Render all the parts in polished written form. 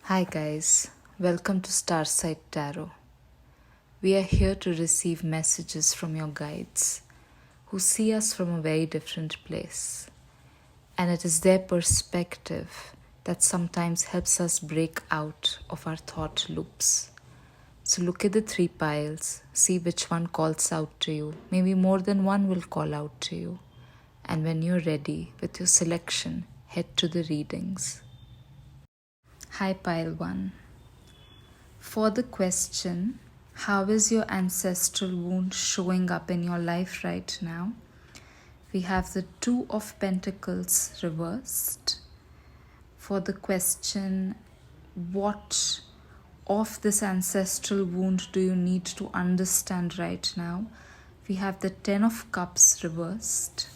Hi, guys. Welcome to Starsight Tarot. We are here to receive messages from your guides who see us from a very different place. And it is their perspective that sometimes helps us break out of our thought loops. So look at the three piles, see which one calls out to you. Maybe more than one will call out to you. And when you're ready with your selection, head to the readings. Hi, pile 1. For the question, how is your ancestral wound showing up in your life right now? We have the Two of Pentacles reversed. For the question, what of this ancestral wound do you need to understand right now? We have the Ten of Cups reversed.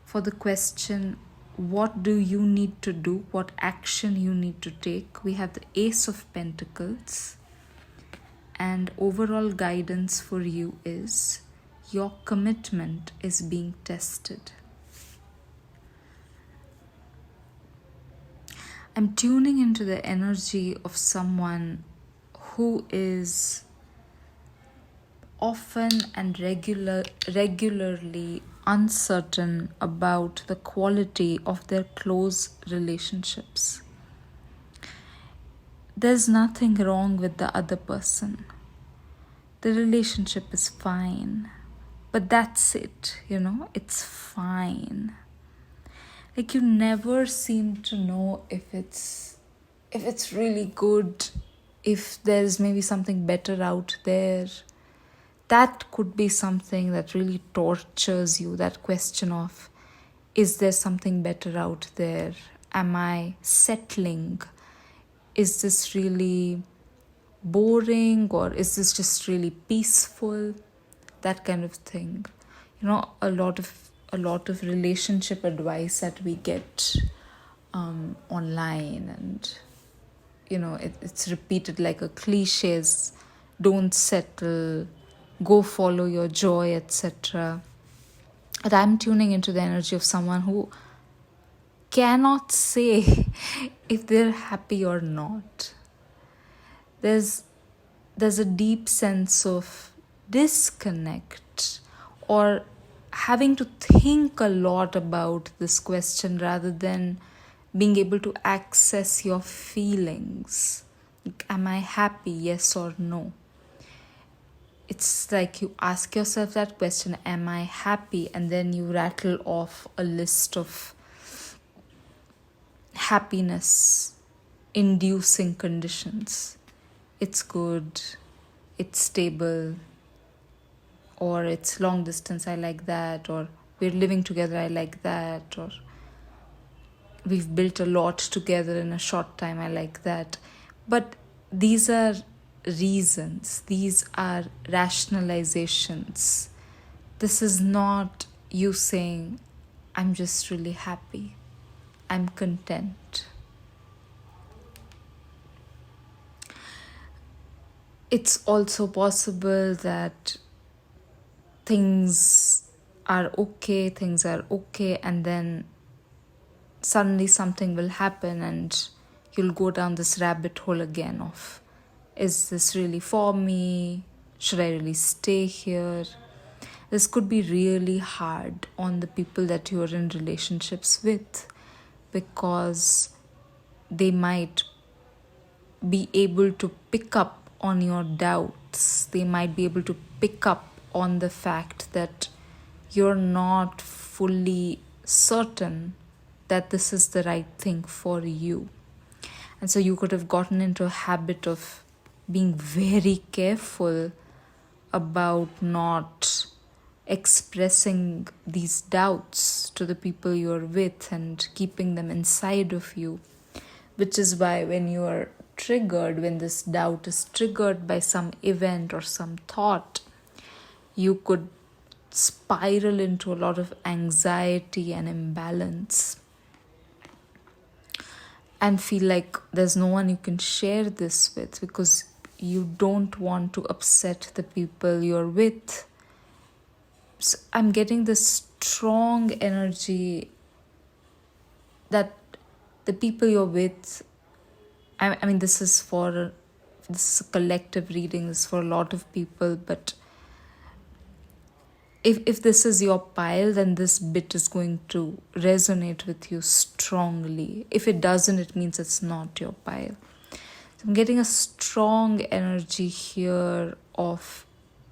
For the question, what do you need to do? What action you need to take? We have the Ace of Pentacles. And overall guidance for you is your commitment is being tested. I'm tuning into the energy of someone who is often and regularly uncertain about the quality of their close relationships. There's nothing wrong with the other person. The relationship is fine. But that's it, it's fine. Like you never seem to know if it's really good, if there's maybe something better out there. That could be something that really tortures you, that question of, is there something better out there? Am I settling? Is this really boring, or is this just really peaceful? That kind of thing. A lot of relationship advice that we get online, and it's repeated like a cliches. Don't settle, go follow your joy, etc. But I'm tuning into the energy of someone who cannot say if they're happy or not. There's a deep sense of disconnect, or having to think a lot about this question rather than being able to access your feelings. Am I happy? Yes or no? It's like you ask yourself that question, am I happy? And then you rattle off a list of happiness inducing conditions. It's good, it's stable, or it's long distance, I like that, or we're living together, I like that, or we've built a lot together in a short time, I like that. But these are reasons, these are rationalizations. This is not you saying, I'm just really happy, I'm content. It's also possible that things are okay, and then suddenly something will happen and you'll go down this rabbit hole again of, is this really for me? Should I really stay here? This could be really hard on the people that you're in relationships with, because they might be able to pick up on your doubts. They might be able to pick up on the fact that you're not fully certain that this is the right thing for you. And so you could have gotten into a habit of being very careful about not expressing these doubts to the people you're with and keeping them inside of you. Which is why when you are triggered, when this doubt is triggered by some event or some thought, you could spiral into a lot of anxiety and imbalance and feel like there's no one you can share this with, because you don't want to upset the people you're with. So I'm getting this strong energy that the people you're with, I mean, this is a collective reading, this is for a lot of people, but if this is your pile, then this bit is going to resonate with you strongly. If it doesn't, it means it's not your pile. So I'm getting a strong energy here of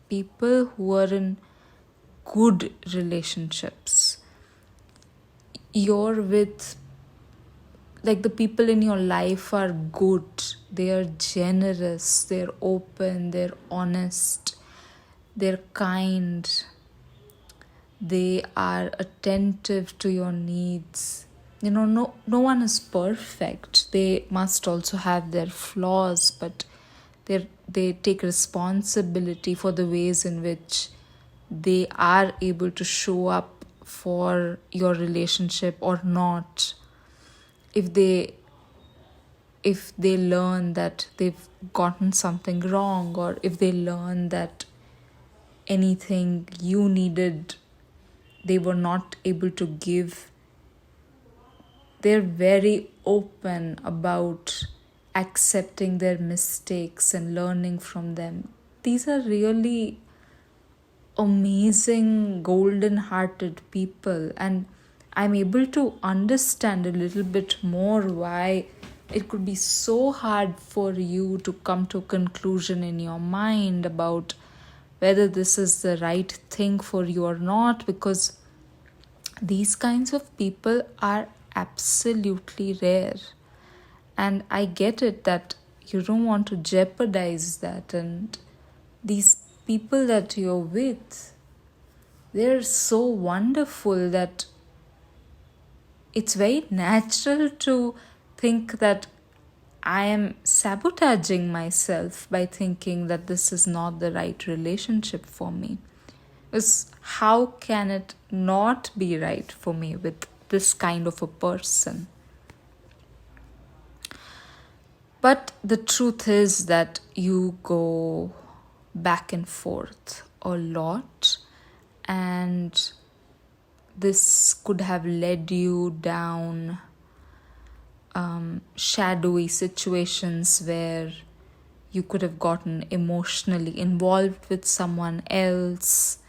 people who are in good relationships. You're with, like, the people in your life are good, they are generous, they're open, they're honest, they're kind, they are attentive to your needs. No one is perfect. They must also have their flaws, but they take responsibility for the ways in which they are able to show up for your relationship or not. If they learn that they've gotten something wrong, or if they learn that anything you needed they were not able to give, they're very open about accepting their mistakes and learning from them. These are really amazing, golden hearted people, and I'm able to understand a little bit more why it could be so hard for you to come to a conclusion in your mind about whether this is the right thing for you or not, because these kinds of people are absolutely rare. And I get it that you don't want to jeopardize that. And these people that you're with, they're so wonderful that it's very natural to think that I am sabotaging myself by thinking that this is not the right relationship for me. Because how can it not be right for me with this kind of a person? But the truth is that you go back and forth a lot, and this could have led you down shadowy situations where you could have gotten emotionally involved with someone else.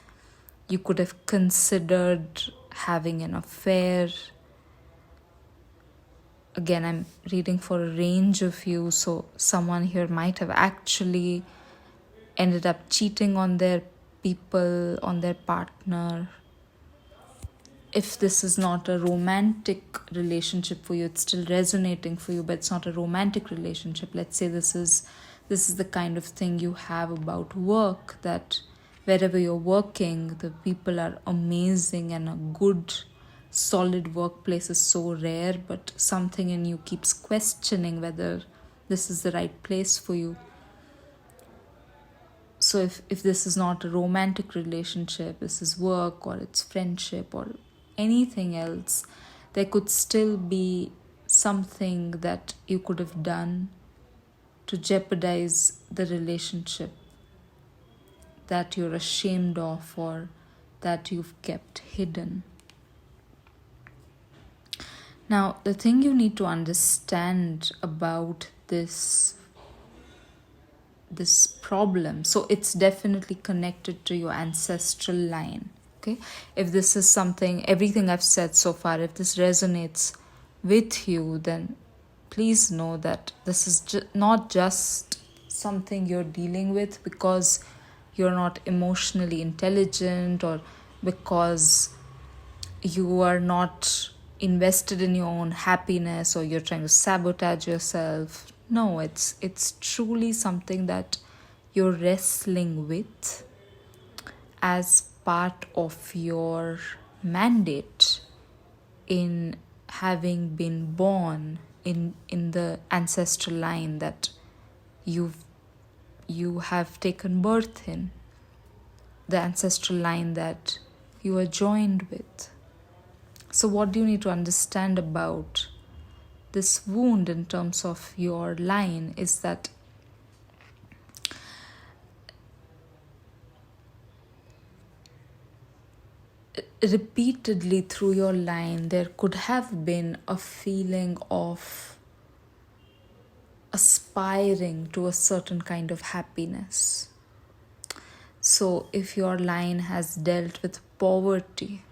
You could have considered having an affair. Again, I'm reading for a range of you, so someone here might have actually ended up cheating on their people, on their partner. If this is not a romantic relationship for you, it's still resonating for you, but it's not a romantic relationship. Let's say this is the kind of thing you have about work, that wherever you're working, the people are amazing and a good, solid workplace is so rare, but something in you keeps questioning whether this is the right place for you. So if this is not a romantic relationship, this is work or it's friendship or anything else, there could still be something that you could have done to jeopardize the relationship that you're ashamed of or that you've kept hidden. Now, the thing you need to understand about this problem, so it's definitely connected to your ancestral line. Okay, if this is something, everything I've said so far, if this resonates with you, then please know that this is not just something you're dealing with because you're not emotionally intelligent or because you are not invested in your own happiness or you're trying to sabotage yourself. No, it's truly something that you're wrestling with as part of your mandate in having been born in the ancestral line that you have taken birth in, the ancestral line that you are joined with. So what do you need to understand about this wound in terms of your line is that repeatedly through your line there could have been a feeling of a aspiring to a certain kind of happiness. So, if your line has dealt with poverty,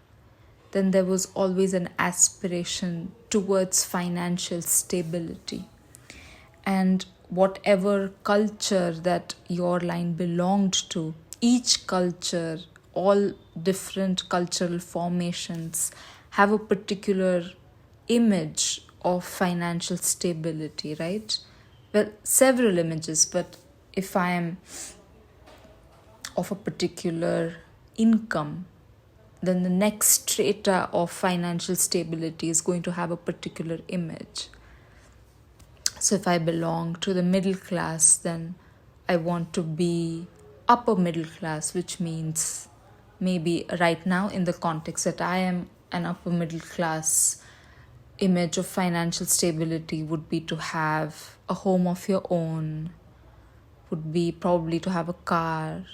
then there was always an aspiration towards financial stability. And whatever culture that your line belonged to, each culture, all different cultural formations have a particular image of financial stability, right? Well, several images, but if I am of a particular income, then the next strata of financial stability is going to have a particular image. So if I belong to the middle class, then I want to be upper middle class, which means maybe right now in the context that I am an upper middle class, image of financial stability would be to have a home of your own, would be probably to have a car,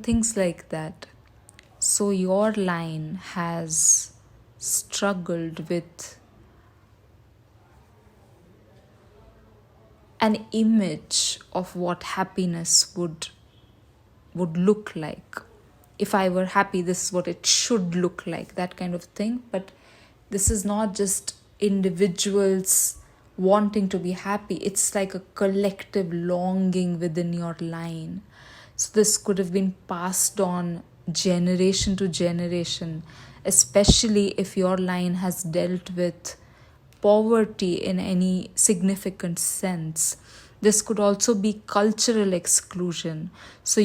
things like that. So your line has struggled with an image of what happiness would look like. If I were happy, this is what it should look like, that kind of thing. But this is not just individuals wanting to be happy, it's like a collective longing within your line. So this could have been passed on generation to generation, especially if your line has dealt with poverty in any significant sense. This could also be cultural exclusion. So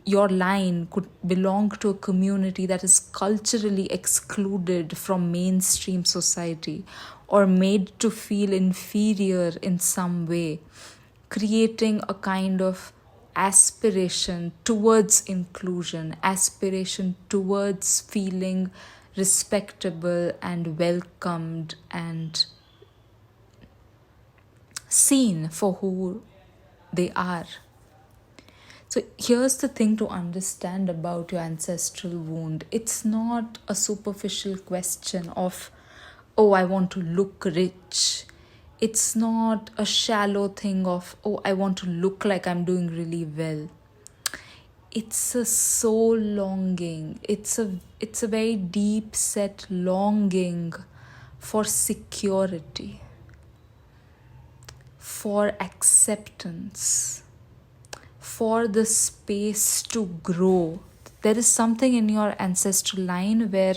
your line could belong to a community that is culturally excluded from mainstream society or made to feel inferior in some way, creating a kind of aspiration towards inclusion, aspiration towards feeling respectable and welcomed and seen for who they are. So here's the thing to understand about your ancestral wound. It's not a superficial question of, oh, I want to look rich. It's not a shallow thing of, oh, I want to look like I'm doing really well. It's a soul longing. It's a very deep set longing for security, for acceptance, for the space to grow. There is something in your ancestral line where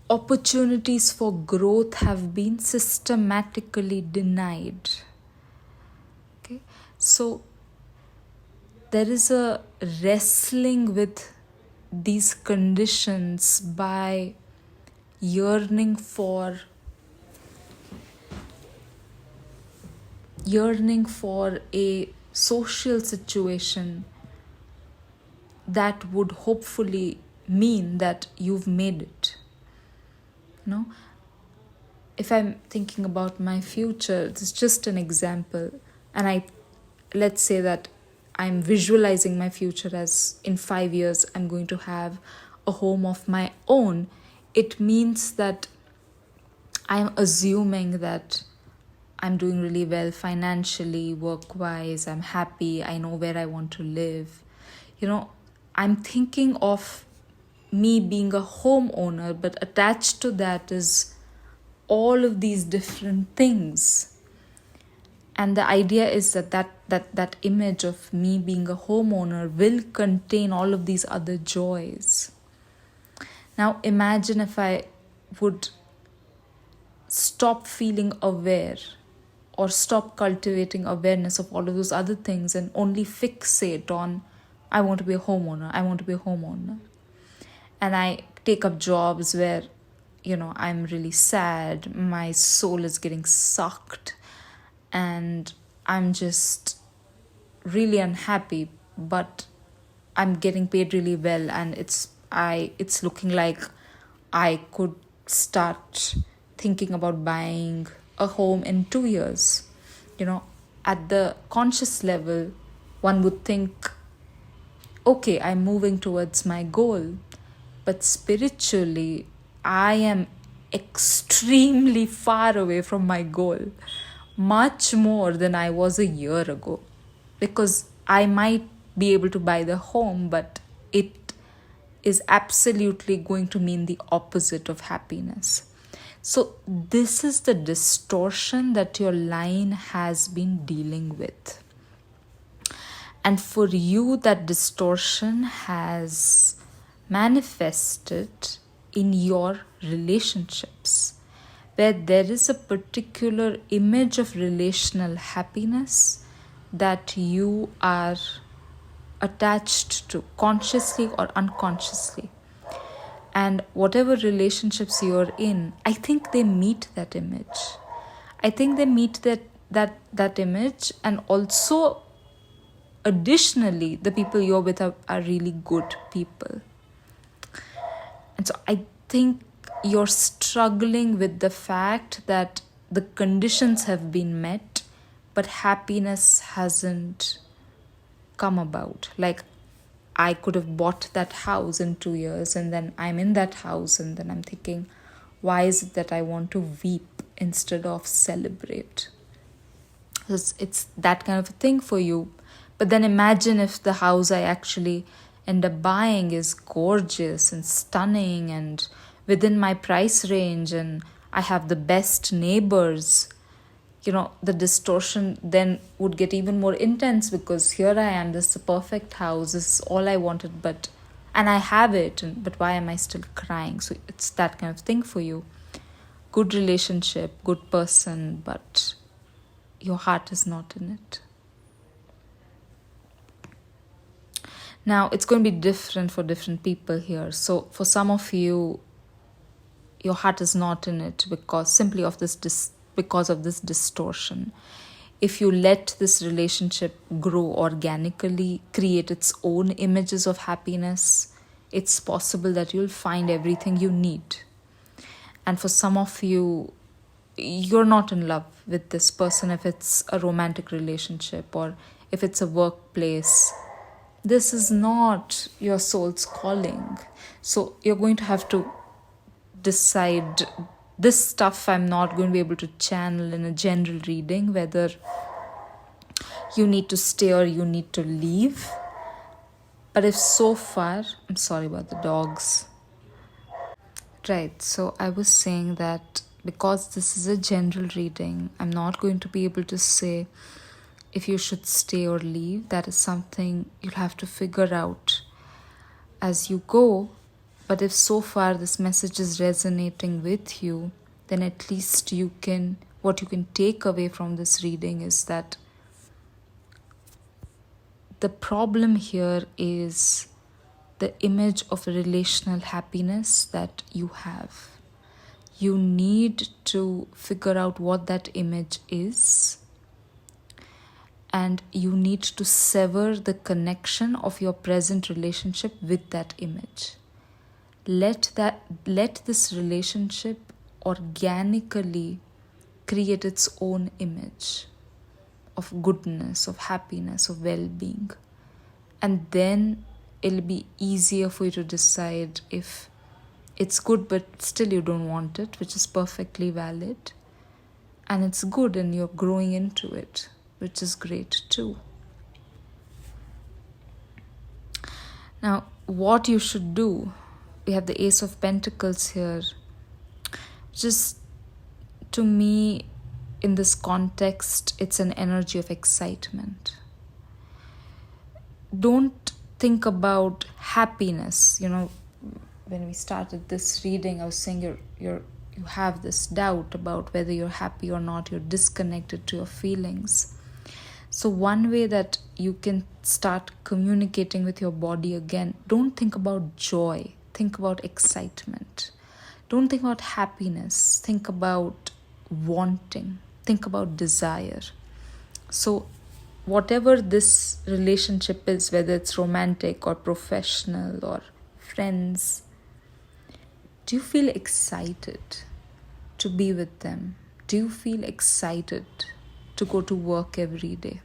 opportunities for growth have been systematically denied. Okay, so there is a wrestling with these conditions by yearning for a social situation that would hopefully mean that you've made it. If I'm thinking about my future, this is just an example, and let's say that I'm visualizing my future as in 5 years I'm going to have a home of my own. It means that I'm assuming that I'm doing really well financially, work-wise, I'm happy, I know where I want to live. I'm thinking of me being a homeowner, but attached to that is all of these different things. And the idea is that image of me being a homeowner will contain all of these other joys. Now imagine if I would stop feeling aware or stop cultivating awareness of all of those other things and only fixate on, I want to be a homeowner. And I take up jobs where, I'm really sad, my soul is getting sucked, and I'm just really unhappy, but I'm getting paid really well, and it's looking like I could start thinking about buying a home in 2 years. At the conscious level, one would think, okay, I'm moving towards my goal. But spiritually, I am extremely far away from my goal, much more than I was a year ago. Because I might be able to buy the home, but it is absolutely going to mean the opposite of happiness. So, this is the distortion that your line has been dealing with. And for you, that distortion has manifested in your relationships, where there is a particular image of relational happiness that you are attached to, consciously or unconsciously. And whatever relationships you're in, I think they meet that image. I think they meet that image, and also additionally, the people you're with are really good people. And so I think you're struggling with the fact that the conditions have been met, but happiness hasn't come about. Like, I could have bought that house in 2 years, and then I'm in that house, and then I'm thinking, why is it that I want to weep instead of celebrate? It's that kind of a thing for you. But then imagine if the house I actually end up buying is gorgeous and stunning and within my price range, and I have the best neighbors. The distortion then would get even more intense, because here I am, this is the perfect house, this is all I wanted, and I have it, but why am I still crying? So it's that kind of thing for you. Good relationship, good person, but your heart is not in it. Now, it's going to be different for different people here. So for some of you, your heart is not in it because of this distortion. If you let this relationship grow organically, create its own images of happiness, it's possible that you'll find everything you need. And for some of you, you're not in love with this person, if it's a romantic relationship or if it's a workplace. This is not your soul's calling. So you're going to have to decide, this stuff I'm not going to be able to channel in a general reading, whether you need to stay or you need to leave. But if so far, I'm sorry about the dogs. Right, so I was saying that because this is a general reading, I'm not going to be able to say if you should stay or leave. That is something you'll have to figure out as you go. But if so far this message is resonating with you, then at least what you can take away from this reading is that the problem here is the image of relational happiness that you have. You need to figure out what that image is, and you need to sever the connection of your present relationship with that image. Let this relationship organically create its own image of goodness, of happiness, of well-being. And then it'll be easier for you to decide if it's good but still you don't want it, which is perfectly valid. And it's good and you're growing into it, which is great too. Now, what you should do, we have the Ace of Pentacles here. Just, to me, in this context, it's an energy of excitement. Don't think about happiness. When we started this reading, I was saying you have this doubt about whether you're happy or not. You're disconnected to your feelings. So one way that you can start communicating with your body again, don't think about joy. Think about excitement. Don't think about happiness. Think about wanting. Think about desire. So whatever this relationship is, whether it's romantic or professional or friends, do you feel excited to be with them? Do you feel excited to go to work every day?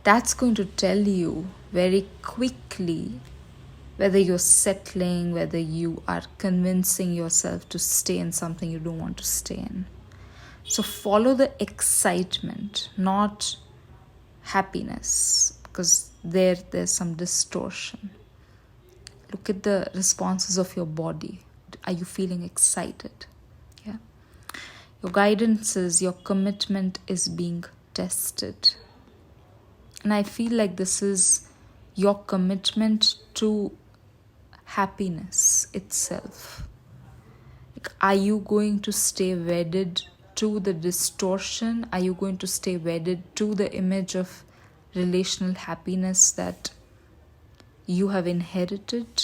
That's going to tell you very quickly whether you're settling, whether you are convincing yourself to stay in something you don't want to stay in. So follow the excitement, not happiness, because there's some distortion. Look at the responses of your body. Are you feeling excited? Yeah. Your guidance is, your commitment is being tested. And I feel like this is your commitment to happiness itself. Like, are you going to stay wedded to the distortion? Are you going to stay wedded to the image of relational happiness that you have inherited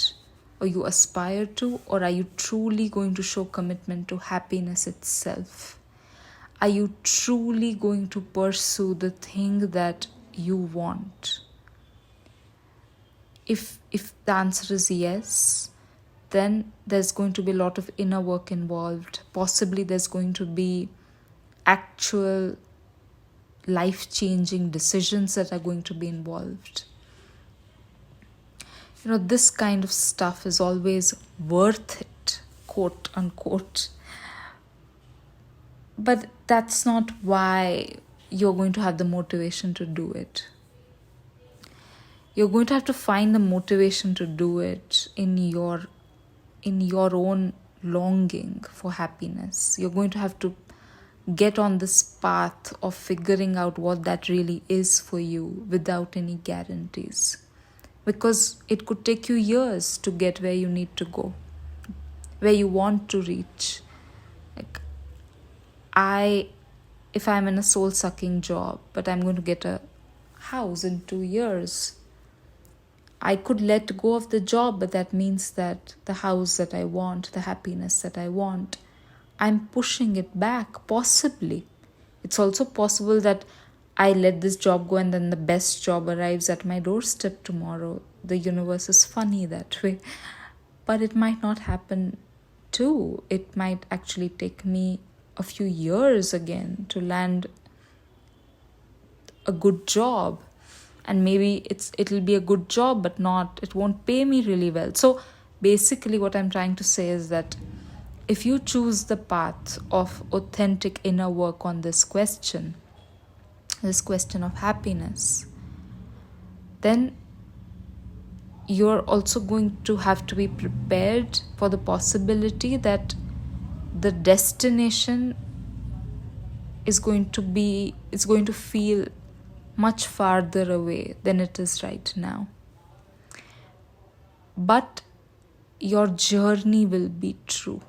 or you aspire to? Or are you truly going to show commitment to happiness itself? Are you truly going to pursue the thing that you want? If the answer is yes, then there's going to be a lot of inner work involved. Possibly there's going to be actual life-changing decisions that are going to be involved. This kind of stuff is always worth it, quote unquote. But that's not why you're going to have the motivation to do it. You're going to have to find the motivation to do it in your own longing for happiness. You're going to have to get on this path of figuring out what that really is for you without any guarantees. Because it could take you years to get where you need to go, where you want to reach. Like, if I'm in a soul-sucking job, but I'm going to get a house in 2 years, I could let go of the job, but that means that the house that I want, the happiness that I want, I'm pushing it back, possibly. It's also possible that I let this job go and then the best job arrives at my doorstep tomorrow. The universe is funny that way. But it might not happen too. It might actually take me a few years again to land a good job. And maybe it'll be a good job, but it won't pay me really well. So basically what I'm trying to say is that if you choose the path of authentic inner work on this question of happiness, then you're also going to have to be prepared for the possibility that the destination is going to feel much farther away than it is right now. But your journey will be true.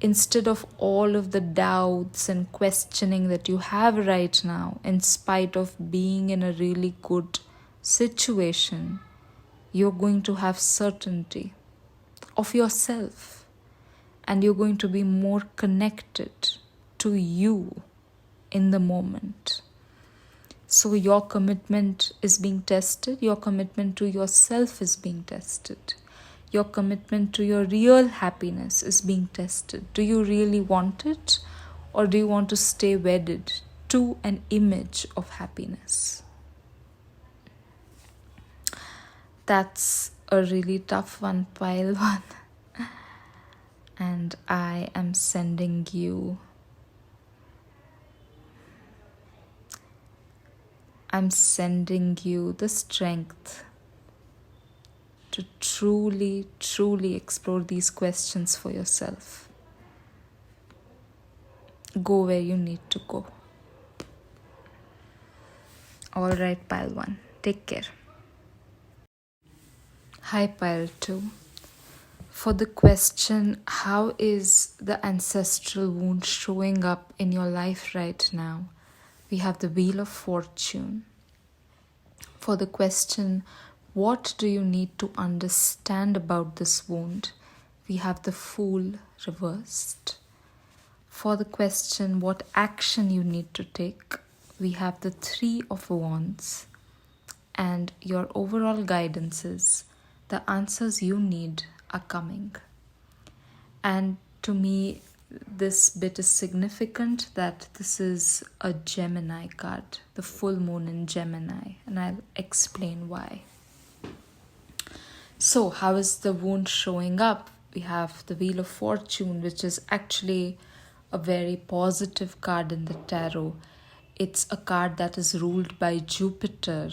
Instead of all of the doubts and questioning that you have right now, in spite of being in a really good situation, you're going to have certainty of yourself, and you're going to be more connected to you in the moment. So your commitment is being tested. Your commitment to yourself is being tested. Your commitment to your real happiness is being tested. Do you really want it, or do you want to stay wedded to an image of happiness? That's a really tough one, pile one. And I am sending you the strength to truly, truly explore these questions for yourself. Go where you need to go. All right, pile 1. Take care. Hi, pile 2. For the question, how is the ancestral wound showing up in your life right now? We have the Wheel of Fortune. For the question, what do you need to understand about this wound? We have the Fool reversed. For the question, what action you need to take? We have the 3 of Wands. And your overall guidance is the answers you need are coming. And to me, this bit is significant that this is a Gemini card, the full moon in Gemini, and I'll explain why. So, how is the wound showing up? We have the Wheel of Fortune, which is actually a very positive card in the tarot. It's a card that is ruled by Jupiter,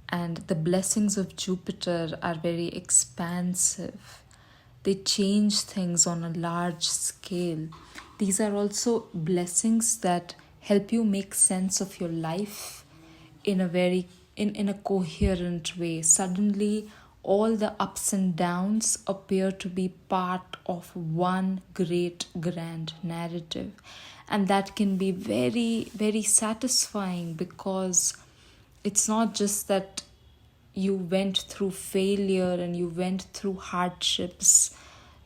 and the blessings of Jupiter are very expansive. They change things on a large scale. These are also blessings that help you make sense of your life in a very in a coherent way. Suddenly all the ups and downs appear to be part of one great grand narrative, and that can be very very satisfying, because it's not just that you went through failure and you went through hardships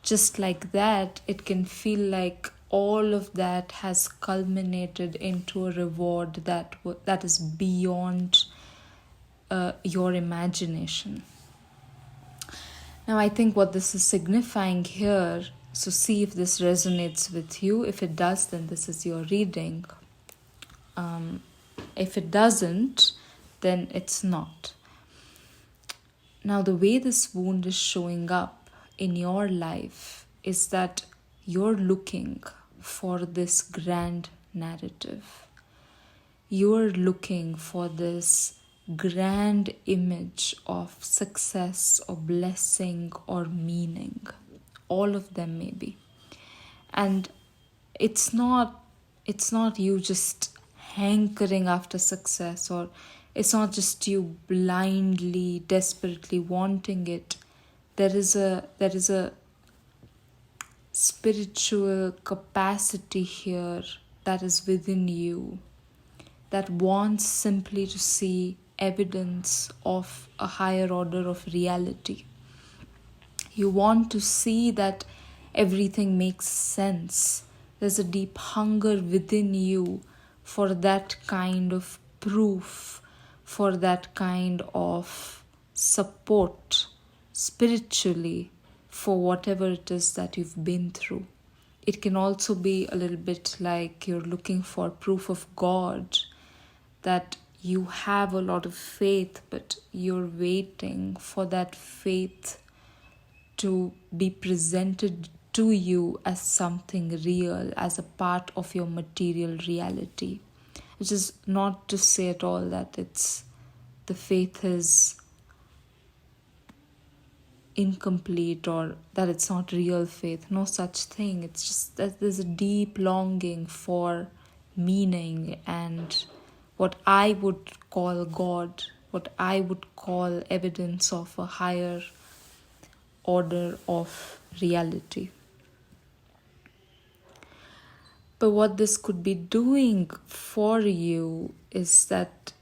just like that. It can feel like all of that has culminated into a reward that is beyond your imagination. Now, I think what this is signifying here, so see if this resonates with you. If it does, then this is your reading. If it doesn't, then it's not. Now, the way this wound is showing up in your life is that you're looking for this grand narrative. You're looking for this grand image of success or blessing or meaning. All of them maybe. And it's not you just hankering after success, or it's not just you blindly desperately wanting it. There is a spiritual capacity here that is within you, that wants simply to see evidence of a higher order of reality. You want to see that everything makes sense. There's a deep hunger within you for that kind of proof, for that kind of support spiritually for whatever it is that you've been through. It can also be a little bit like you're looking for proof of God, that you have a lot of faith, but you're waiting for that faith to be presented to you as something real, as a part of your material reality. Which is not to say at all that the faith is incomplete or that it's not real faith. No such thing. It's just that there's a deep longing for meaning and what I would call God, what I would call evidence of a higher order of reality. But what this could be doing for you is that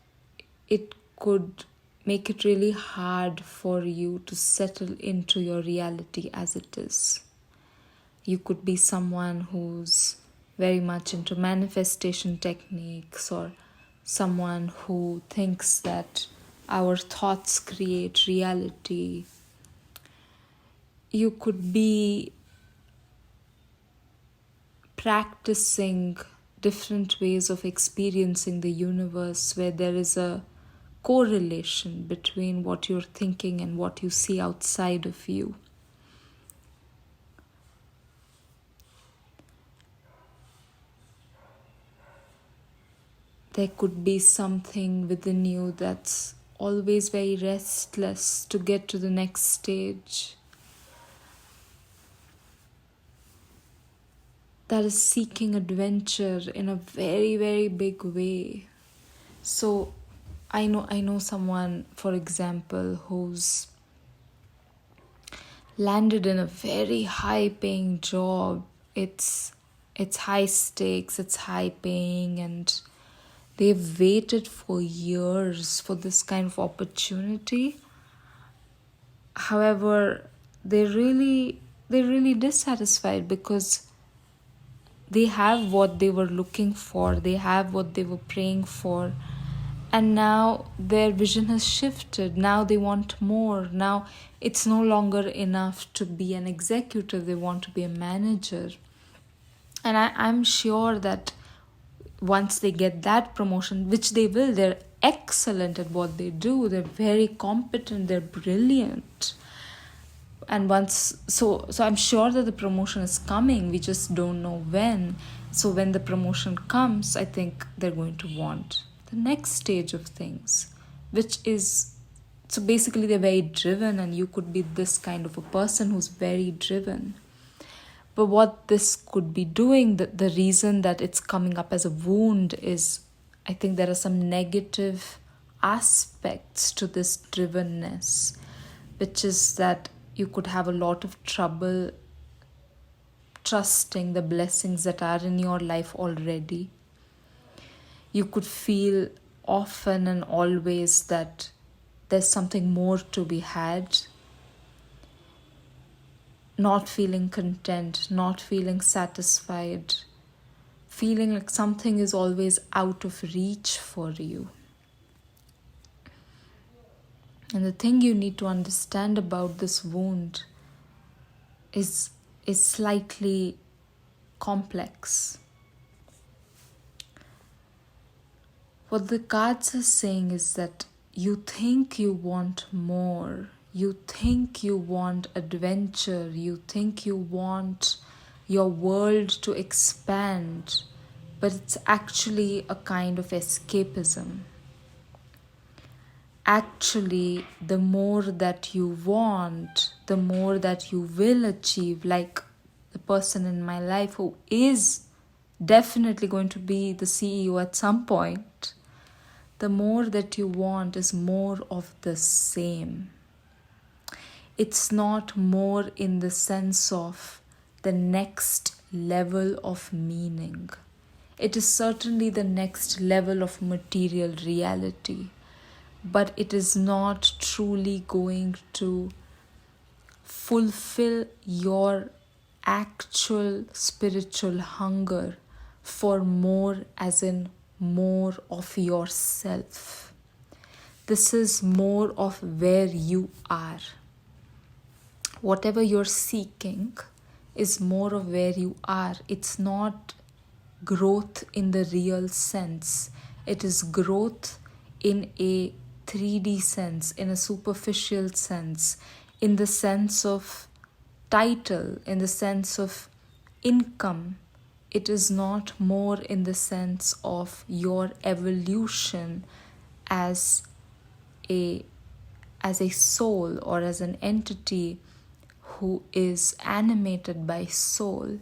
it could make it really hard for you to settle into your reality as it is. You could be someone who's very much into manifestation techniques, or someone who thinks that our thoughts create reality. You could be practicing different ways of experiencing the universe where there is a correlation between what you're thinking and what you see outside of you. There could be something within you that's always very restless to get to the next stage, that is seeking adventure in a very, very big way. So I know someone, for example, who's landed in a very high paying job. It's high stakes, it's high paying, and they've waited for years for this kind of opportunity. However, they're really dissatisfied because they have what they were looking for, they have what they were praying for, and now their vision has shifted. Now they want more. Now it's no longer enough to be an executive, they want to be a manager. And I'm sure that once they get that promotion, which they will, they're excellent at what they do, they're very competent, they're brilliant. And once, so I'm sure that the promotion is coming, we just don't know when. So when the promotion comes, I think they're going to want the next stage of things, which is, so basically they're very driven, and you could be this kind of a person who's very driven. But what this could be doing, the reason that it's coming up as a wound is, I think there are some negative aspects to this drivenness, which is that you could have a lot of trouble trusting the blessings that are in your life already. You could feel often and always that there's something more to be had. Not feeling content, not feeling satisfied, feeling like something is always out of reach for you. And the thing you need to understand about this wound is slightly complex. What the cards are saying is that you think you want more. You think you want adventure. You think you want your world to expand. But it's actually a kind of escapism. Actually, the more that you want, the more that you will achieve. Like the person in my life who is definitely going to be the CEO at some point, the more that you want is more of the same. It's not more in the sense of the next level of meaning. It is certainly the next level of material reality, but it is not truly going to fulfill your actual spiritual hunger for more, as in more of yourself. This is more of where you are. Whatever you're seeking is more of where you are. It's not growth in the real sense. It is growth in a 3D sense, in a superficial sense, in the sense of title, in the sense of income. It is not more in the sense of your evolution as a soul or as an entity who is animated by soul.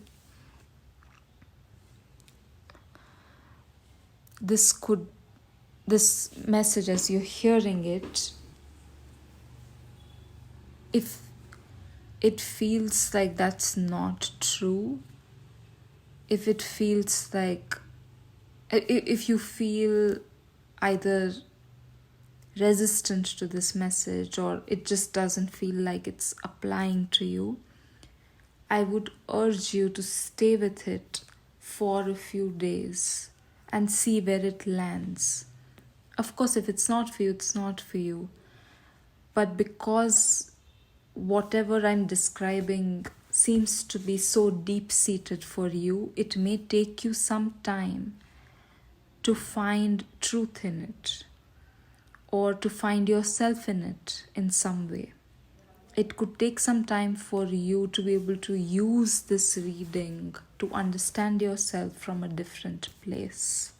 This message, as you're hearing it, if it feels like that's not true, if it feels like, if you feel either resistant to this message or it just doesn't feel like it's applying to you, I would urge you to stay with it for a few days and see where it lands. Of course, if it's not for you, it's not for you. But because whatever I'm describing seems to be so deep-seated for you, it may take you some time to find truth in it or to find yourself in it in some way. It could take some time for you to be able to use this reading to understand yourself from a different place.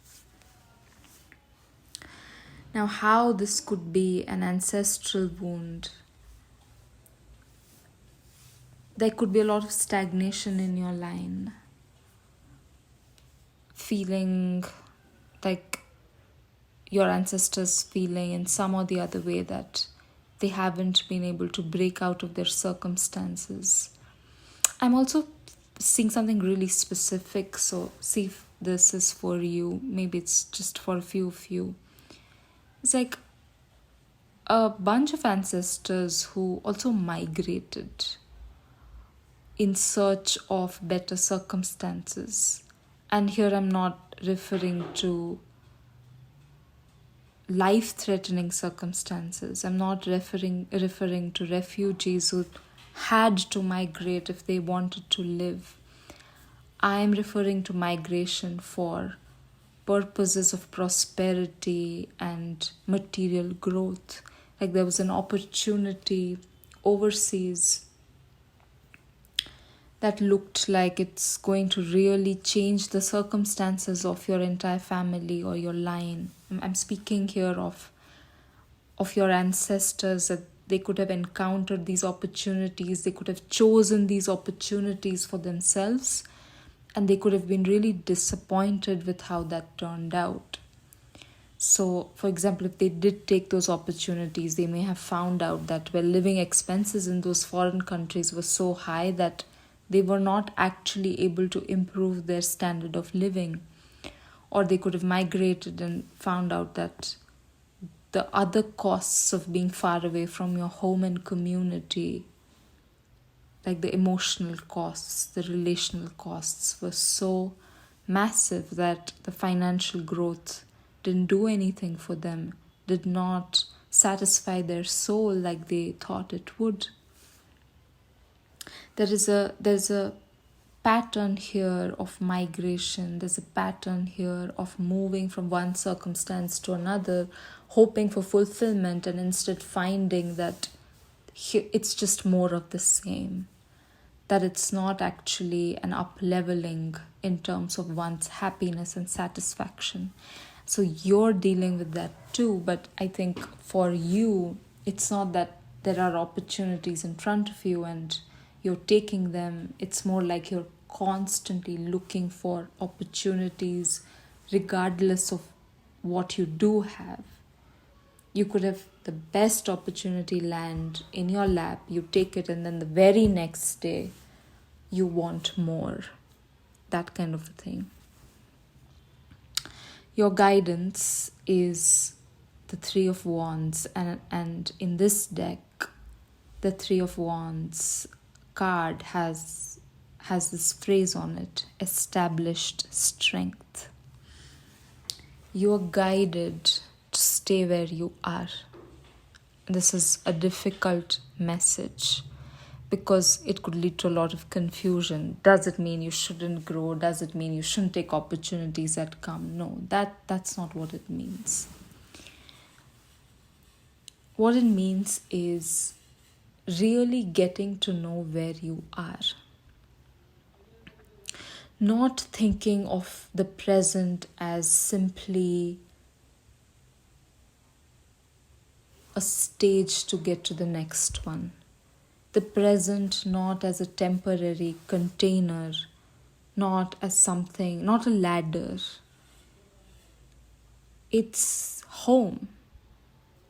Now, how this could be an ancestral wound. There could be a lot of stagnation in your line. Feeling like your ancestors feeling in some or the other way that they haven't been able to break out of their circumstances. I'm also seeing something really specific, so see if this is for you. Maybe it's just for a few of you. It's like a bunch of ancestors who also migrated in search of better circumstances. And here I'm not referring to life-threatening circumstances. I'm not referring to refugees who had to migrate if they wanted to live. I'm referring to migration for purposes of prosperity and material growth. Like there was an opportunity overseas that looked like it's going to really change the circumstances of your entire family or your line. I'm speaking here of your ancestors, that they could have encountered these opportunities, they could have chosen these opportunities for themselves, and they could have been really disappointed with how that turned out. So, for example, if they did take those opportunities, they may have found out that living expenses in those foreign countries were so high that they were not actually able to improve their standard of living. Or they could have migrated and found out that the other costs of being far away from your home and community, like the emotional costs, the relational costs, were so massive that the financial growth didn't do anything for them, did not satisfy their soul like they thought it would. There's a pattern here of migration. There's a pattern here of moving from one circumstance to another, hoping for fulfillment, and instead finding that it's just more of the same, that it's not actually an up-leveling in terms of one's happiness and satisfaction. So you're dealing with that too, but I think for you, it's not that there are opportunities in front of you and you're taking them. It's more like you're constantly looking for opportunities regardless of what you do have. You could have the best opportunity land in your lap, you take it, and then the very next day you want more. That kind of a thing. Your guidance is the Three of Wands, and in this deck, the Three of Wands card has this phrase on it: established strength. You are guided to stay where you are. This is a difficult message because it could lead to a lot of confusion. Does it mean you shouldn't grow? Does it mean you shouldn't take opportunities that come? No, that's not what it means. What it means is really getting to know where you are. Not thinking of the present as simply a stage to get to the next one. The present not as a temporary container, not as something, not a ladder. It's home.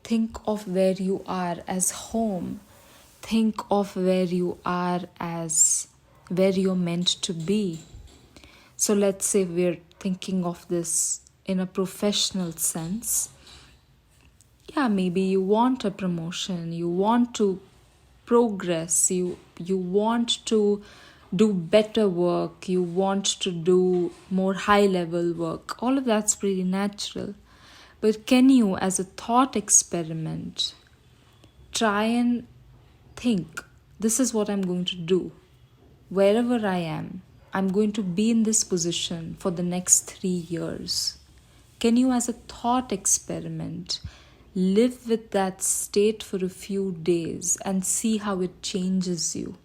Think of where you are as home. Think of where you are as where you're meant to be. So let's say we're thinking of this in a professional sense. Yeah, maybe you want a promotion, you want to progress, you want to do better work, you want to do more high level work. All of that's pretty natural. But can you, as a thought experiment, try and think, this is what I'm going to do. Wherever I am, I'm going to be in this position for the next 3 years. Can you, as a thought experiment, live with that state for a few days and see how it changes you?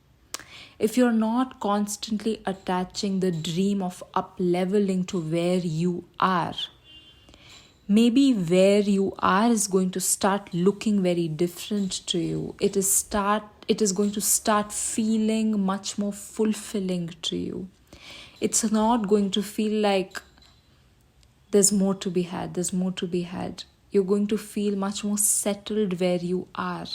If you're not constantly attaching the dream of up-leveling to where you are, maybe where you are is going to start looking very different to you. It is going to start feeling much more fulfilling to you. It's not going to feel like there's more to be had. You're going to feel much more settled where you are.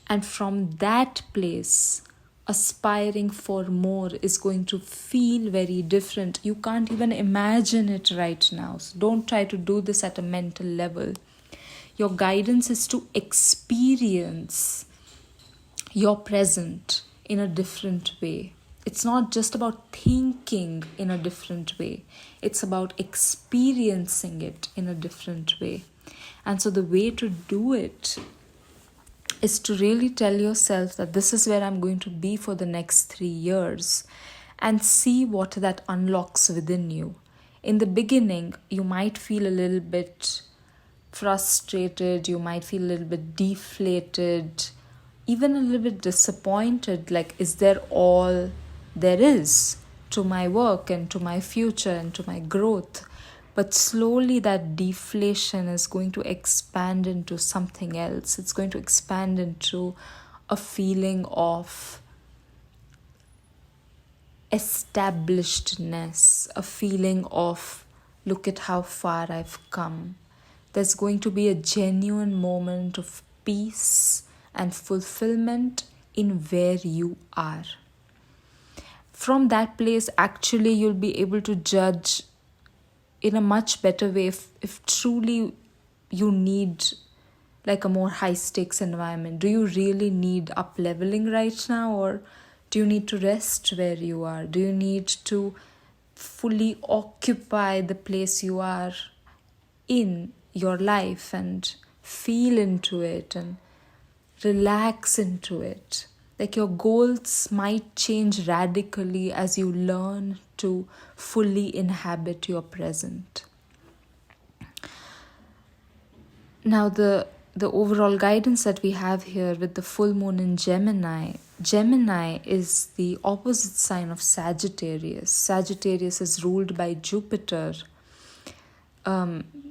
And from that place, aspiring for more is going to feel very different. You can't even imagine it right now. So don't try to do this at a mental level. Your guidance is to experience your present in a different way. It's not just about thinking in a different way. It's about experiencing it in a different way. And so the way to do it is to really tell yourself that this is where I'm going to be for the next 3 years, and see what that unlocks within you. In the beginning, you might feel a little bit frustrated, you might feel a little bit deflated, even a little bit disappointed, like, is there all there is to my work and to my future and to my growth. But slowly that deflation is going to expand into something else. It's going to expand into a feeling of establishedness, a feeling of, look at how far I've come. There's going to be a genuine moment of peace and fulfillment in where you are. From that place, actually, you'll be able to judge in a much better way if truly you need like a more high stakes environment. Do you really need up leveling right now, or do you need to rest where you are? Do you need to fully occupy the place you are in your life and feel into it and relax into it? Like your goals might change radically as you learn to fully inhabit your present. Now, the overall guidance that we have here with the full moon in Gemini, Gemini is the opposite sign of Sagittarius. Sagittarius is ruled by Jupiter.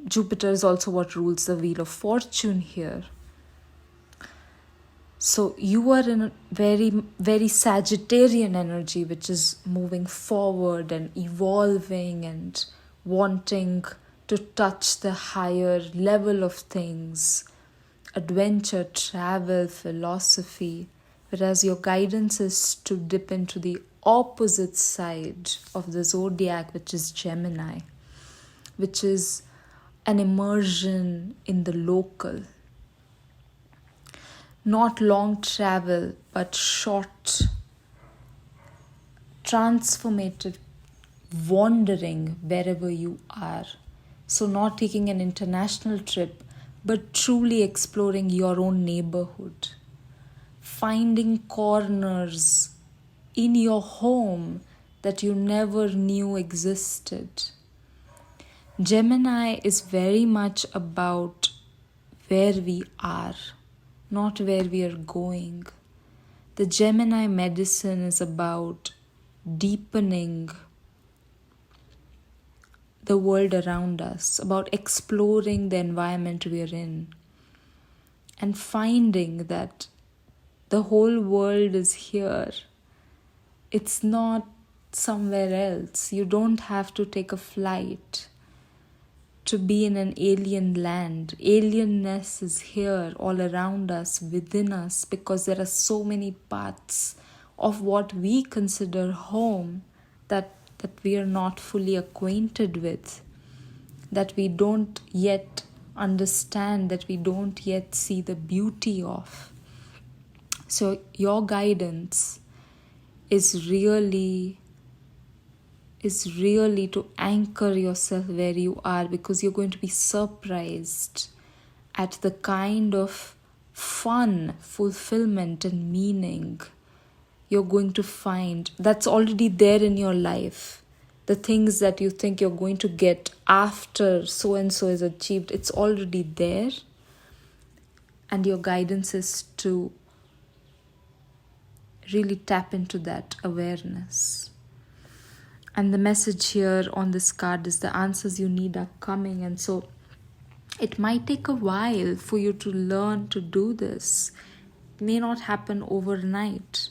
Jupiter is also what rules the Wheel of Fortune here. So you are in a very, very Sagittarian energy, which is moving forward and evolving and wanting to touch the higher level of things, adventure, travel, philosophy, whereas your guidance is to dip into the opposite side of the zodiac, which is Gemini, which is an immersion in the local. Not long travel, but short, transformative wandering wherever you are. So not taking an international trip, but truly exploring your own neighborhood. Finding corners in your home that you never knew existed. Gemini is very much about where we are, not where we are going. The Gemini medicine is about deepening the world around us, about exploring the environment we are in, and finding that the whole world is here. It's not somewhere else. You don't have to take a flight to be in an alien land. Alienness is here all around us, within us, because there are so many parts of what we consider home that we are not fully acquainted with, that we don't yet understand, that we don't yet see the beauty of. So your guidance is really to anchor yourself where you are, because you're going to be surprised at the kind of fun, fulfillment, and meaning you're going to find that's already there in your life. The things that you think you're going to get after so and so is achieved, it's already there. And your guidance is to really tap into that awareness. And the message here on this card is the answers you need are coming. And so it might take a while for you to learn to do this. It may not happen overnight.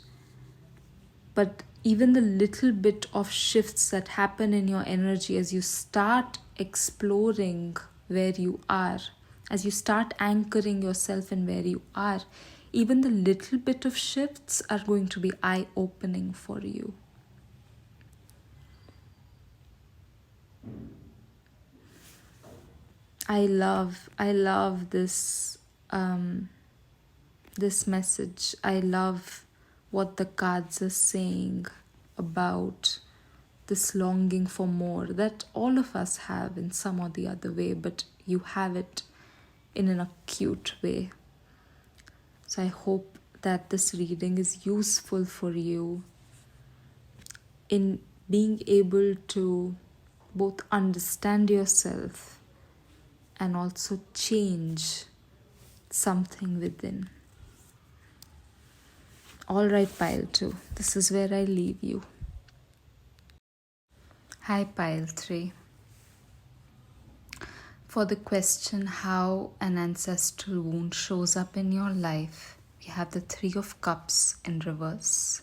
But even the little bit of shifts that happen in your energy as you start exploring where you are, as you start anchoring yourself in where you are, even the little bit of shifts are going to be eye-opening for you. I love this this message. I love what the cards are saying about this longing for more that all of us have in some or the other way, but you have it in an acute way. So I hope that this reading is useful for you in being able to both understand yourself and also change something within. All right, pile 2. This is where I leave you. Hi, Pile 3. For the question how an ancestral wound shows up in your life, we have the Three of Cups in reverse.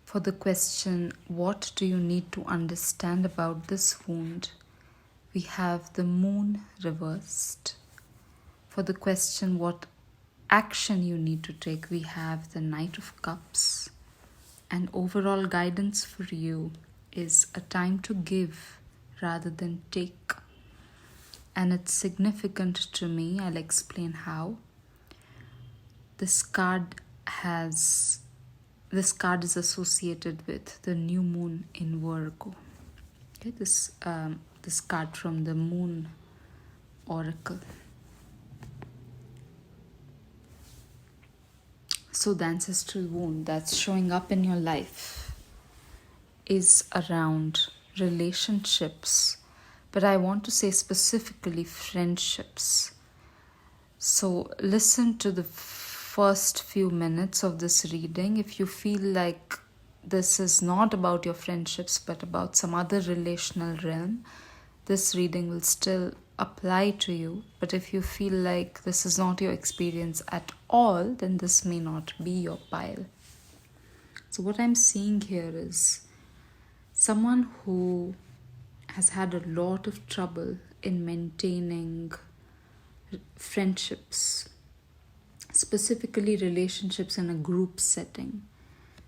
For the question, what do you need to understand about this wound, we have the Moon reversed. For the question, what action you need to take, we have the Knight of Cups. And overall guidance for you is a time to give rather than take. And it's significant to me. I'll explain how. This card is associated with the new moon in Virgo. Okay, this card from the Moon Oracle. So the ancestral wound that's showing up in your life is around relationships, but I want to say specifically friendships. So listen to the first few minutes of this reading. If you feel like this is not about your friendships but about some other relational realm, this reading will still apply to you. But if you feel like this is not your experience at all, then this may not be your pile. So what I'm seeing here is someone who has had a lot of trouble in maintaining friendships, specifically relationships in a group setting.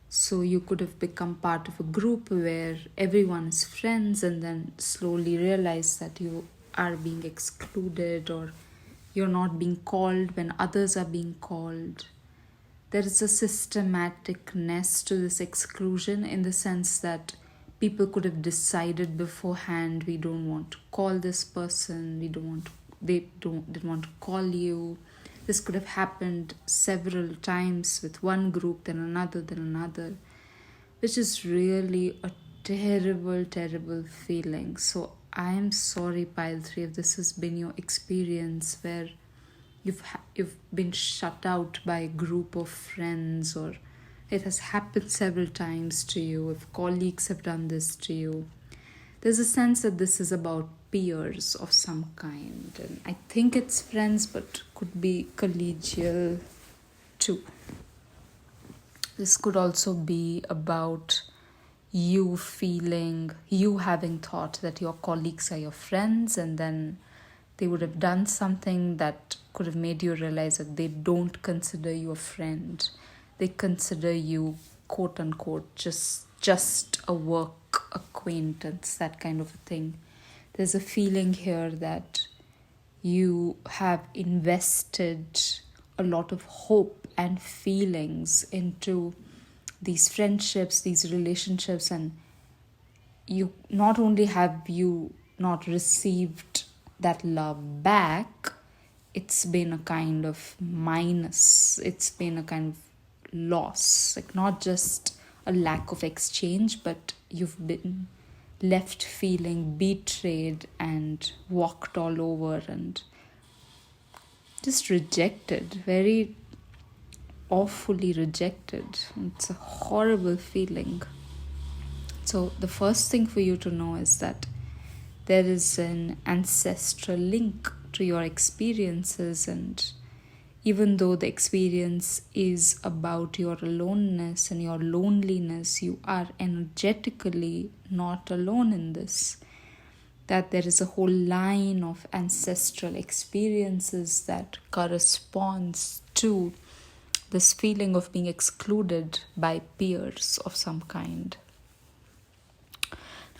So you could have become part of a group where everyone is friends and then slowly realize that you are being excluded or you're not being called when others are being called. There is a systematicness to this exclusion in the sense that people could have decided beforehand, we don't want to call this person, they didn't want to call you. This could have happened several times with one group, then another, which is really a terrible, terrible feeling. So I am sorry, Pile 3, if this has been your experience where you've been shut out by a group of friends, or it has happened several times to you, if colleagues have done this to you. There's a sense that this is about peers of some kind, and I think it's friends but could be collegial too. This could also be about you having thought that your colleagues are your friends, and then they would have done something that could have made you realize that they don't consider you a friend. They consider you, quote unquote, just a work acquaintance, that kind of a thing. There's a feeling here that you have invested a lot of hope and feelings into these friendships, these relationships, and you not only have you not received that love back, it's been a kind of minus, it's been a kind of loss, like not just a lack of exchange, but you've been left feeling betrayed and walked all over and just rejected, very awfully rejected. It's a horrible feeling. So the first thing for you to know is that there is an ancestral link to your experiences, and even though the experience is about your aloneness and your loneliness, you are energetically not alone in this. That there is a whole line of ancestral experiences that corresponds to this feeling of being excluded by peers of some kind.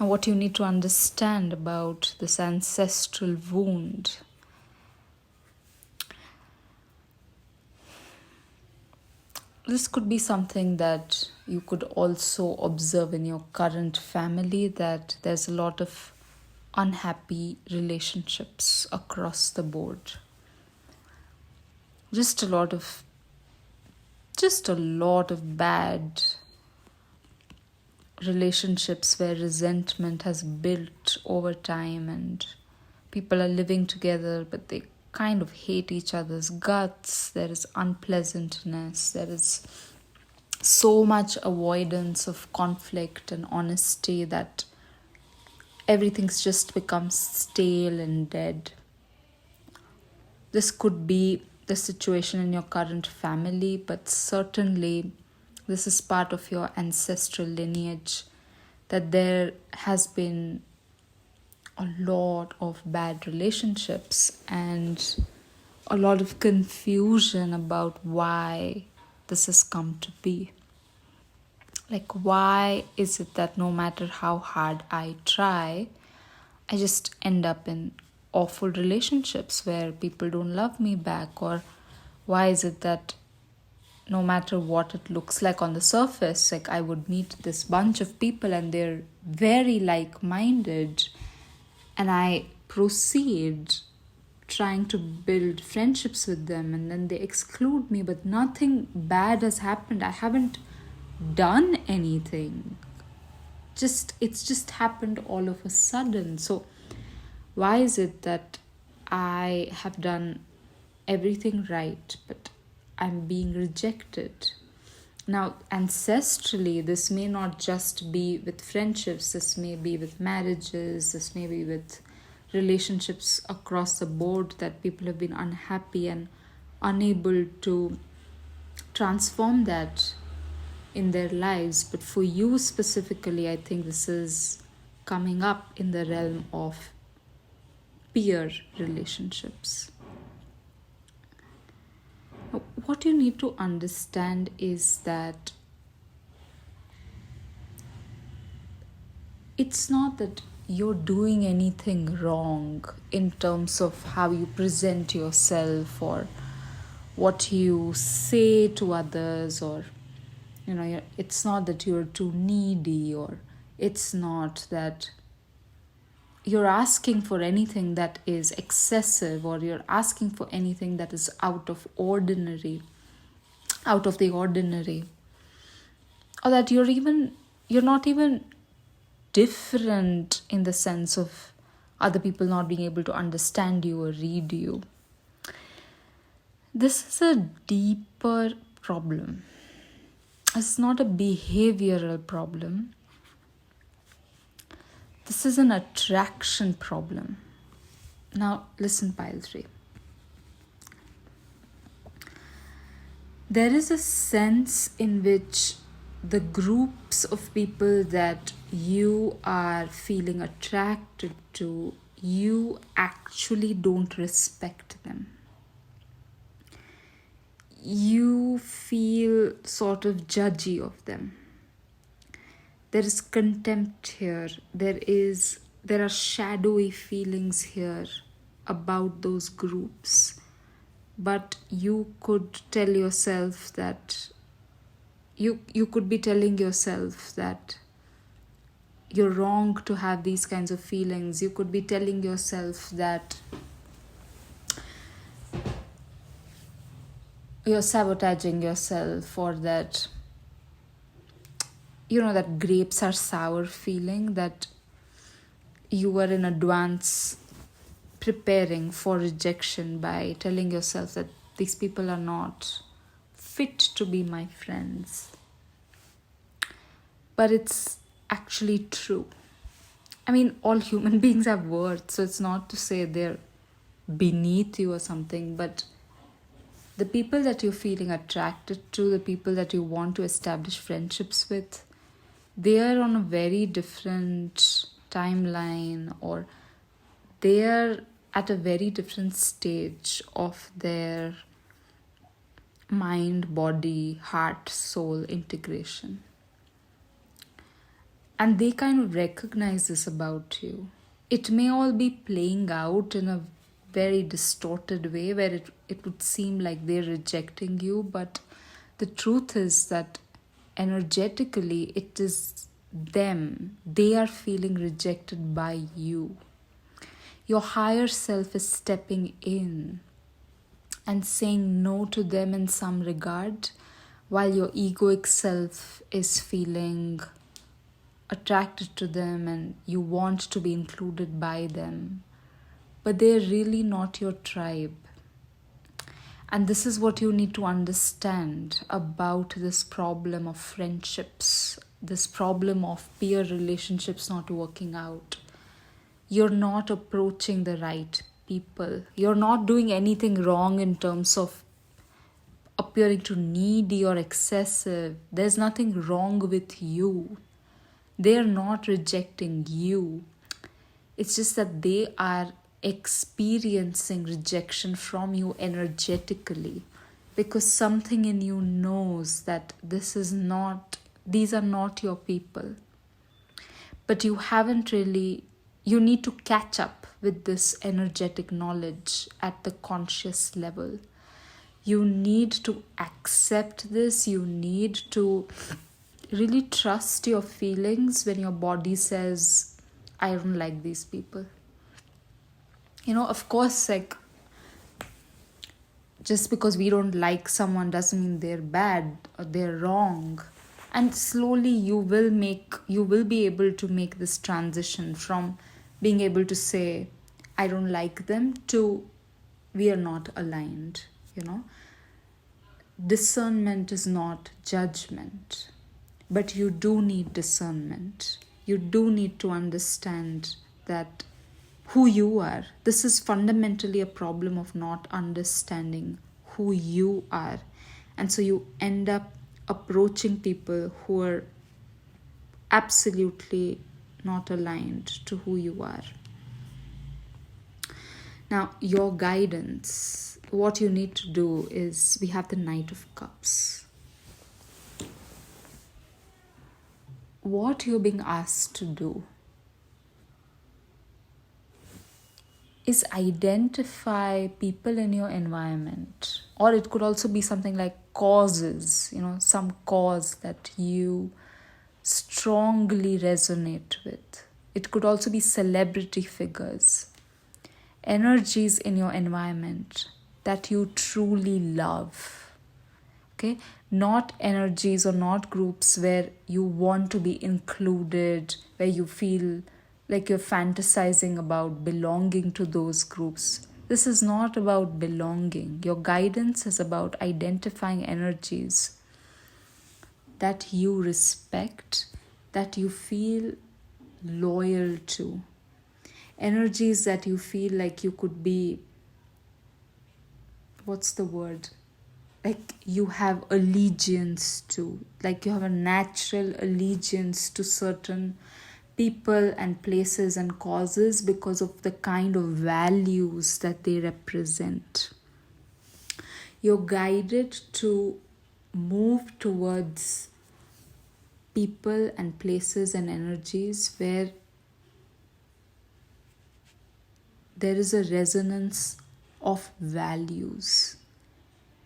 Now, what you need to understand about this ancestral wound, this could be something that you could also observe in your current family, that there's a lot of unhappy relationships across the board. Just a lot of bad relationships where resentment has built over time and people are living together but they kind of hate each other's guts. There is unpleasantness, there is so much avoidance of conflict and honesty that everything's just becomes stale and dead. This could be the situation in your current family, but certainly this is part of your ancestral lineage, that there has been a lot of bad relationships and a lot of confusion about why this has come to be. Like, why is it that no matter how hard I try, I just end up in awful relationships where people don't love me back? Or why is it that no matter what it looks like on the surface, like I would meet this bunch of people and they're very like minded, and I proceed trying to build friendships with them, and then they exclude me, but nothing bad has happened. I haven't done anything. It's just happened all of a sudden. So why is it that I have done everything right, but I'm being rejected? Now, ancestrally, this may not just be with friendships, this may be with marriages, this may be with relationships across the board, that people have been unhappy and unable to transform that in their lives. But for you specifically, I think this is coming up in the realm of peer relationships. What you need to understand is that it's not that you're doing anything wrong in terms of how you present yourself or what you say to others, or it's not that you're too needy, or it's not that you're asking for anything that is excessive, or you're asking for anything that is out of the ordinary, or that you're not even different in the sense of other people not being able to understand you or read you. This is a deeper problem. It's not a behavioral problem. This is an attraction problem. Now, listen, pile 3. There is a sense in which the groups of people that you are feeling attracted to, you actually don't respect them. You feel sort of judgy of them. There is contempt here. There are shadowy feelings here about those groups. But you could tell yourself that you could be telling yourself that you're wrong to have these kinds of feelings. You could be telling yourself that you're sabotaging yourself, or that that grapes are sour feeling, that you were in advance preparing for rejection by telling yourself that these people are not fit to be my friends. But it's actually true. I mean, all human beings have worth, so it's not to say they're beneath you or something, but the people that you're feeling attracted to, the people that you want to establish friendships with, they are on a very different timeline, or they are at a very different stage of their mind, body, heart, soul integration. And they kind of recognize this about you. It may all be playing out in a very distorted way where it would seem like they're rejecting you, but the truth is that energetically it is them. They are feeling rejected by you. Your higher self is stepping in and saying no to them in some regard, while your egoic self is feeling attracted to them and you want to be included by them. But they're really not your tribe. And this is what you need to understand about this problem of friendships, this problem of peer relationships not working out. you're not approaching the right people. You're not doing anything wrong in terms of appearing to needy or excessive. There's nothing wrong with you. They're not rejecting you. It's just that they are experiencing rejection from you energetically, because something in you knows that these are not your people. But you need to catch up with this energetic knowledge at the conscious level. You need to accept this. You need to really trust your feelings when your body says, I don't like these people. Of course, like, just because we don't like someone doesn't mean they're bad or they're wrong. And slowly you will be able to make this transition from being able to say, I don't like them, to we are not aligned. Discernment is not judgment, but you do need discernment. You do need to understand that who you are. This is fundamentally a problem of not understanding who you are. And so you end up approaching people who are absolutely not aligned to who you are. Now, your guidance, what you need to do is, we have the Knight of Cups. What you're being asked to do is identify people in your environment, or it could also be something like causes, some cause that you strongly resonate with. It could also be celebrity figures, energies in your environment that you truly love. Okay, not energies or not groups where you want to be included, where you feel like you're fantasizing about belonging to those groups. This is not about belonging. Your guidance is about identifying energies that you respect, that you feel loyal to, energies that you feel like you could be, like you have allegiance to, like you have a natural allegiance to certain people and places and causes because of the kind of values that they represent. You're guided to move towards people and places and energies where there is a resonance of values.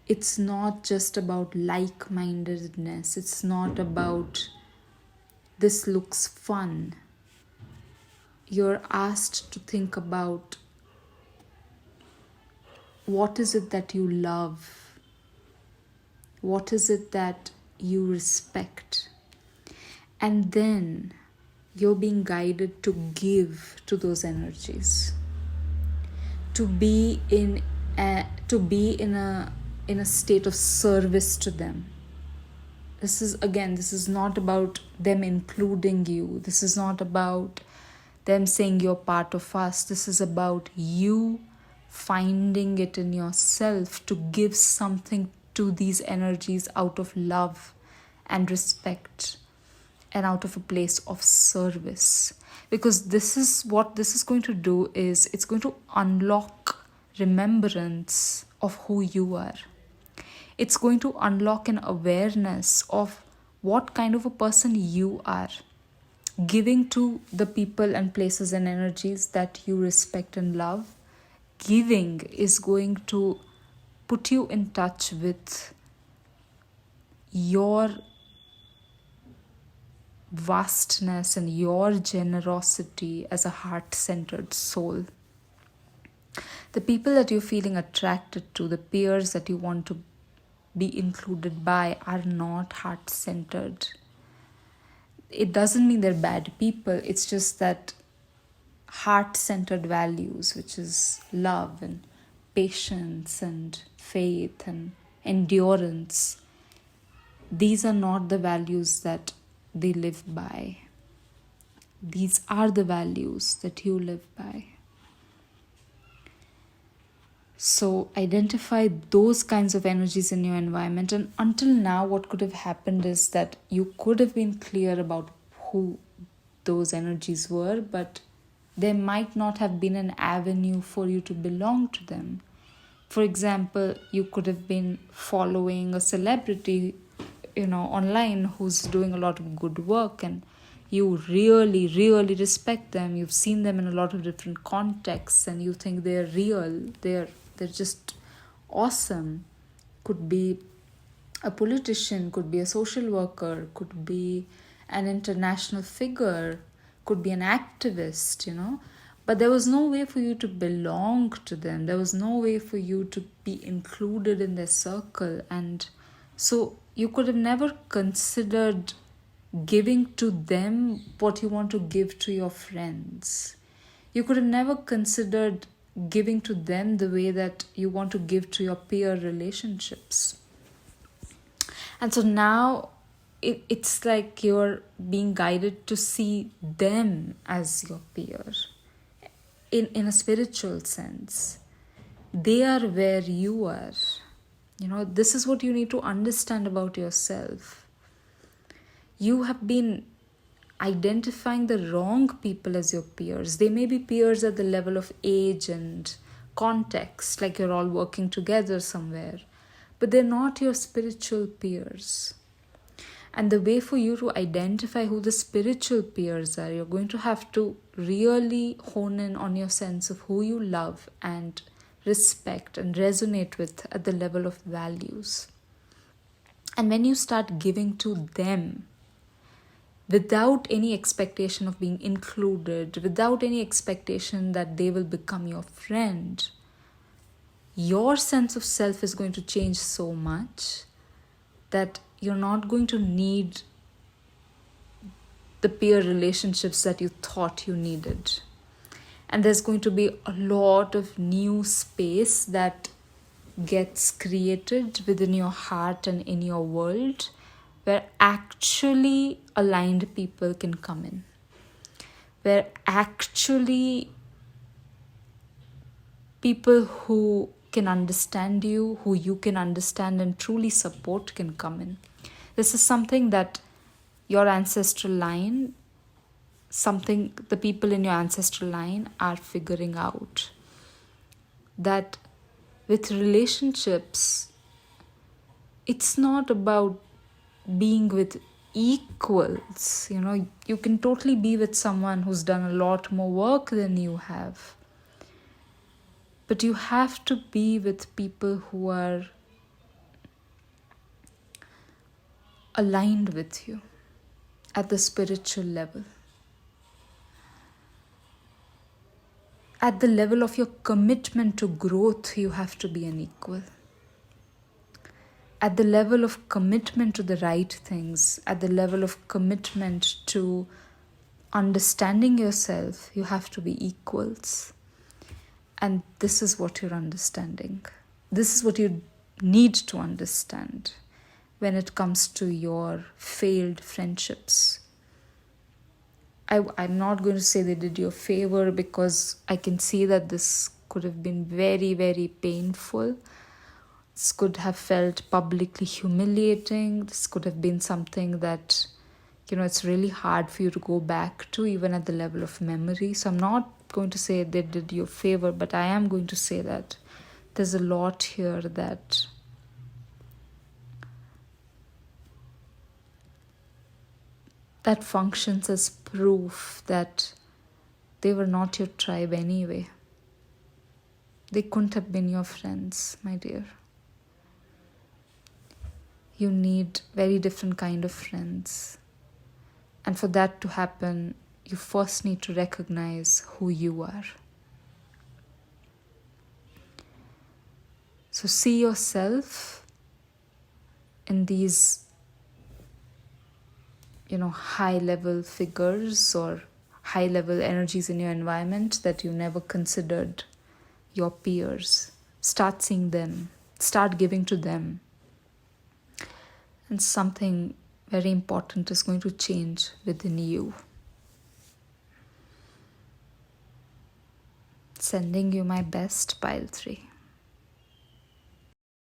It's not just about like-mindedness. It's not about this looks fun. You're asked to think about what is it that you love? What is it that you respect? And then you're being guided to give to those energies, to be in a state of service to them. This is not about them including you. This is not about them saying you're part of us. This is about you finding it in yourself to give something to these energies out of love and respect and out of a place of service. Because this is what this is going to do, is it's going to unlock remembrance of who you are. It's going to unlock an awareness of what kind of a person you are. Giving to the people and places and energies that you respect and love, giving is going to put you in touch with your vastness and your generosity as a heart-centered soul. The people that you're feeling attracted to, the peers that you want to be included by, are not heart-centered. It doesn't mean they're bad people. It's just that heart-centered values, which is love and patience and faith and endurance, these are not the values that they live by. These are the values that you live by. So identify those kinds of energies in your environment. And until now, what could have happened is that you could have been clear about who those energies were, but there might not have been an avenue for you to belong to them. For example, you could have been following a celebrity, online, who's doing a lot of good work, and you really, really respect them. You've seen them in a lot of different contexts, and you think they're real. They're just awesome. Could be a politician, could be a social worker, could be an international figure, could be an activist. But there was no way for you to belong to them. There was no way for you to be included in their circle. And so you could have never considered giving to them what you want to give to your friends. You could have never considered giving to them the way that you want to give to your peer relationships. And so now it's like you're being guided to see them as your peer. In a spiritual sense, they are where you are. This is what you need to understand about yourself. You have been identifying the wrong people as your peers. They may be peers at the level of age and context, like you're all working together somewhere, but they're not your spiritual peers. And the way for you to identify who the spiritual peers are, you're going to have to really hone in on your sense of who you love and respect and resonate with at the level of values. And when you start giving to them without any expectation of being included, without any expectation that they will become your friend, your sense of self is going to change so much that you're not going to need the peer relationships that you thought you needed. And there's going to be a lot of new space that gets created within your heart and in your world, where actually aligned people can come in, where actually people who can understand you, who you can understand and truly support, can come in. This is something that your ancestral line, the people in your ancestral line are figuring out. That with relationships, it's not about being with equals. You can totally be with someone who's done a lot more work than you have. But you have to be with people who are aligned with you at the spiritual level. At the level of your commitment to growth, you have to be an equal. At the level of commitment to the right things, at the level of commitment to understanding yourself, you have to be equals. And this is what you're understanding. This is what you need to understand when it comes to your failed friendships. I'm not going to say they did you a favor, because I can see that this could have been very, very painful. This could have felt publicly humiliating. This could have been something that, it's really hard for you to go back to, even at the level of memory. So I'm not going to say they did you a favor, but I am going to say that there's a lot here that functions as proof that they were not your tribe anyway. They couldn't have been your friends, my dear. You need very different kind of friends. And for that to happen, you first need to recognize who you are. So see yourself in these, high-level figures or high-level energies in your environment that you never considered your peers. Start seeing them. Start giving to them. And something very important is going to change within you. Sending you my best, pile 3.